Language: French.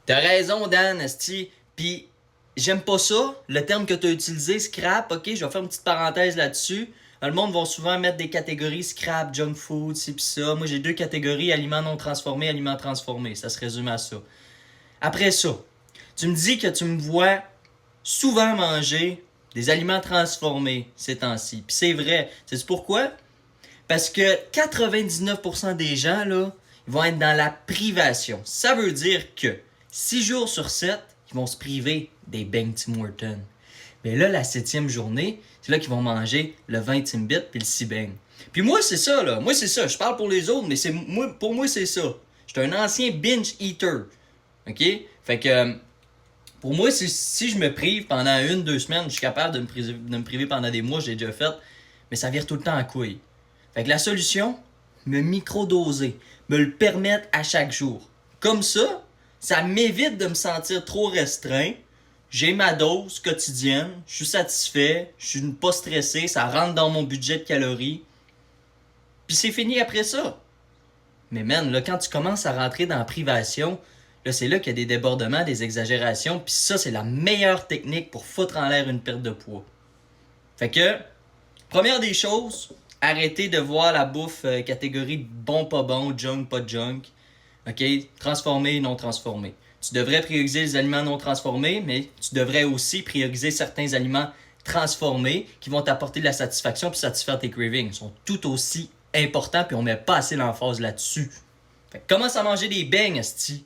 T'as raison, Dan, esti. Puis, j'aime pas ça, le terme que t'as utilisé, scrap, ok? Je vais faire une petite parenthèse là-dessus. Le monde va souvent mettre des catégories scrap, junk food, ci pis ça. Moi, j'ai deux catégories, aliments non transformés, aliments transformés. Ça se résume à ça. Après ça, tu me dis que tu me vois souvent manger des aliments transformés ces temps-ci. Puis c'est vrai. Sais-tu pourquoi? Parce que 99% des gens, là, ils vont être dans la privation. Ça veut dire que 6 jours sur 7, ils vont se priver des beignes Tim Hortons. Mais là, la 7e journée, c'est là qu'ils vont manger le 20 Timbit puis le 6 beignes. Puis moi, c'est ça, là. Moi, c'est ça. Je parle pour les autres, mais pour moi, c'est ça. J'étais un ancien binge eater. OK? Fait que, pour moi, si je me prive pendant 1, 2 semaines, je suis capable de me priver pendant des mois, j'ai déjà fait, mais ça vire tout le temps à couille. Fait que la solution, me microdoser, me le permettre à chaque jour. Comme ça m'évite de me sentir trop restreint. J'ai ma dose quotidienne, je suis satisfait, je suis pas stressé, ça rentre dans mon budget de calories. Puis c'est fini après ça. Mais man, là, quand tu commences à rentrer dans la privation, là, c'est là qu'il y a des débordements, des exagérations, puis ça, c'est la meilleure technique pour foutre en l'air une perte de poids. Fait que, première des choses, arrêtez de voir la bouffe catégorie bon, pas bon, junk, pas junk. OK? Transformé, non transformé. Tu devrais prioriser les aliments non transformés, mais tu devrais aussi prioriser certains aliments transformés qui vont t'apporter de la satisfaction puis satisfaire tes cravings. Ils sont tout aussi importants puis on met pas assez l'emphase là-dessus. Fait que commence à manger des beignes, esti.